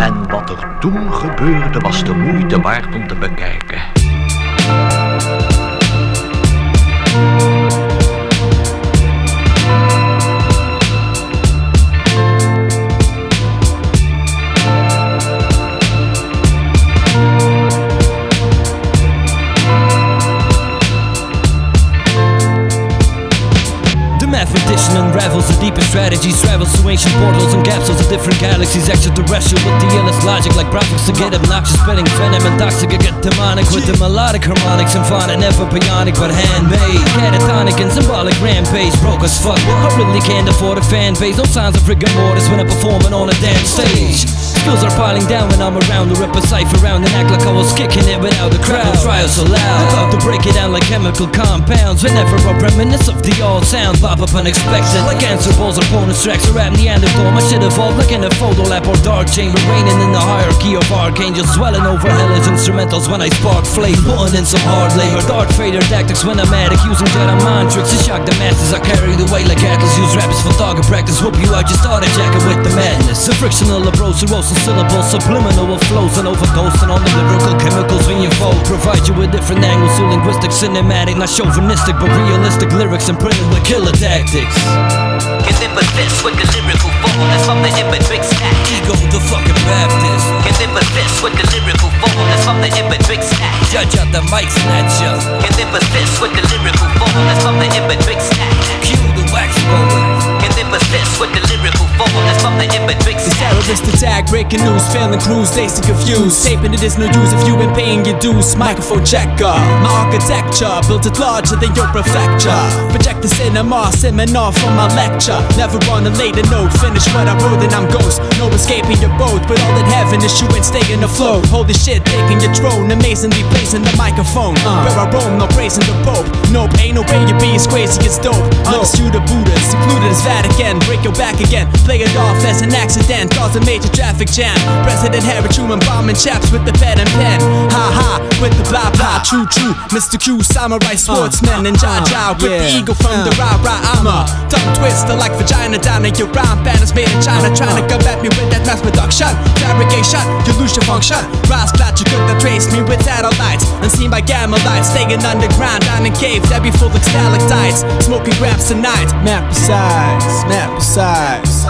En wat er toen gebeurde was de moeite waard om te bekijken. Mathematician unravels the deepest strategies, travels through ancient portals and capsules of different galaxies, extraterrestrial with the illest logic, like graphics to get obnoxious, spitting venom and toxic, I get demonic with the melodic harmonics, symphonic, never bionic but handmade, catatonic and symbolic rampage, broke as fuck. I really can't afford a fan base, no signs of rigor mortis when I'm performing on a damn stage. Skills are piling down when I'm around to rip a cipher around and act like I was kicking it without the crowd. Trials so loud, I love to break it down like chemical compounds, whenever I reminisce of the old sound, pop up unexpected like answer balls or bonus tracks or rap Neanderthal. My shit evolved like in a photo lab or dark chamber, reigning in the hierarchy of archangels, swelling over hellish instrumentals when I spark flame, putting in some hard labor, Darth Vader tactics when I'm addict, using Jedi mind tricks to shock the masses. I carry the weight like Atlas, use raps for target practice, whoop you out, just started jacking with the madness. A frictional approach, erosive syllables, subliminal flows and overdosing on the lyrical chemicals when you fold. Provide you with different angles, so linguistic, cinematic, not chauvinistic but realistic lyrics and printed with killer tactics. Can sympathize with the lyrical fullness from the immatrix stack. Ego the fucking Baptist. Can sympathize with the lyrical fullness from the immatrix stack. Judge out the mic snatcher. Can sympathize with the lyrical fullness from the immatrix stack. Cue the wax poet. Can sympathize with the lyrical fullness from the immatrix stack. Terrorist attack, breaking news, failing crews, dazed and confused. Taping it is no use if you ain't paying your dues. Microphone checker, my architecture built it larger than your prefecture. Project the cinema, seminar from my lecture. Never on a later note, finish what I wrote and I'm ghost. No escaping your boat, but all in heaven is you and staying afloat. Holy shit, taking your throne, amazingly placing the microphone. Where I roam, not praising the Pope. Nope, ain't no way you be as crazy as dope. Undisputed Buddhas, secluded as Vatican. Break your back again, play it off as an accident, cause a major traffic jam. President Harry Truman bombing chaps with the pad and pen. Ha ha, with the blah blah, true true. Mr. Q, samurai swordsman and Jaja with the eagle from the rah-rah. I'm a tongue twister like vagina down in your brown banners made in China, trying to combat me with that mass production. Fabrication, you lose your function. Rise glad you couldn't trace me with satellites, unseen by gamma lights, staying underground down in caves that be full of stalactites. Smoking grams tonight. Map besides, map besides.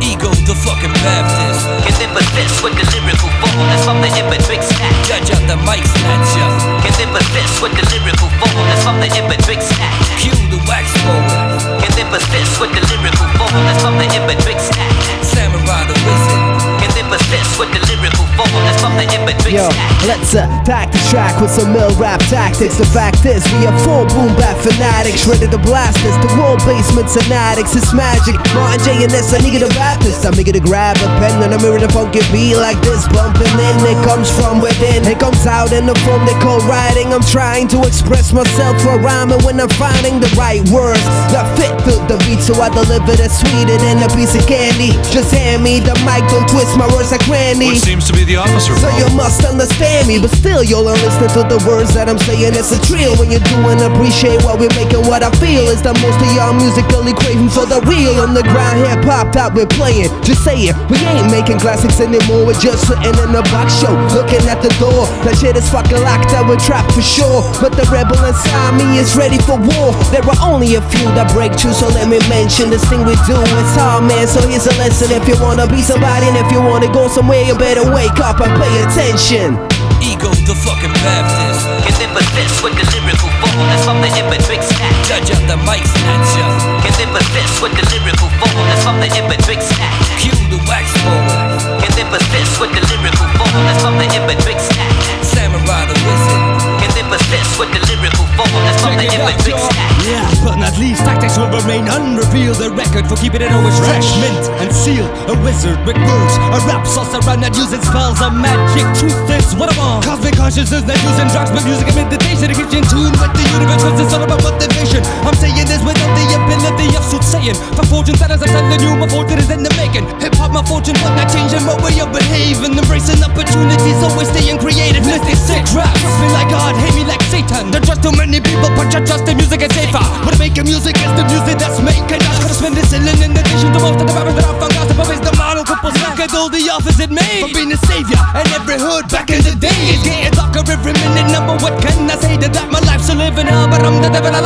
Ego the fucking Baptist. Can sympathize with the lyrical fullness from the immatrix stack. Judge out the mic snatcher. Can sympathize with the lyrical fullness from the immatrix stack. Cue the wax poet. Can sympathize with the lyrical fullness from the immatrix stack. Samurai the wizard. Can sympathize with the lyrical fullness from the immatrix Yo, stack. let's attack the track with some mill rap tactics. The fact is, we are full boom bap fanatics, ready to blast us. The wall basements and attics, it's magic. Martin J and S, I need a Baptist. I'm eager to grab a pen and a mirror to funky beat like this. Bumping in, it comes from within. It comes out in the form they call writing. I'm trying to express myself for rhyming when I'm finding the right words that fit the beat, so I deliver it sweeter than a piece of candy. Just hand me the mic, don't twist my words like granny. What seems to be the opposite? So you must understand me, but still you'll listen to the words that I'm saying. It's a thrill when you do and appreciate what we're making. What I feel is that most of y'all musically craving for the real underground hip hop that we're playing. Just say it, we ain't making classics anymore. We're just sitting in a box show, looking at the door. That shit is fucking locked out, we're trapped for sure. But the rebel inside me is ready for war. There are only a few that break through, so let me mention this thing we do. It's hard, man, so here's a lesson. If you wanna be somebody and if you wanna go somewhere, you better wake up and pay attention. Ego the fucking Baptist. Can sympathize with the lyrical fullness from the immatrix stack. Judge out the mic snatcher. Can sympathize with the lyrical fullness from the immatrix stack. Cue the wax poet. Can sympathize with the lyrical fullness from the immatrix stack. Samurai the wizard. Can sympathize with the lyrical fullness from the immatrix stack. Yeah, but not least, tactics will remain unrevealed. The record for keeping it always fresh, mint and sealed. A wizard with words, a rap sauce around not using spells. A magic truth is what I want. Cosmic consciousness, not using drugs, but music and meditation. It keeps you in tune with the universe, cause it's all about motivation. I'm saying this without the ability of soothsaying. For fortune tellers, I'm telling you, my fortune is in the making. Hip hop, my fortune, but not changing my way of behaving. Embracing opportunities, always staying creative. Mystic sick rap, trust me like God, hate me like Satan. There's just too many people, but you trust the music is safer. What making music is the music that's making us. Gotta spend this ceiling in addition to most of the rappers that I found out. The the model couple look at all the offers it made from being a savior in every hood back in the day. It's getting darker every minute now, but what can I say? That my life's a living hell, but I'm the devil.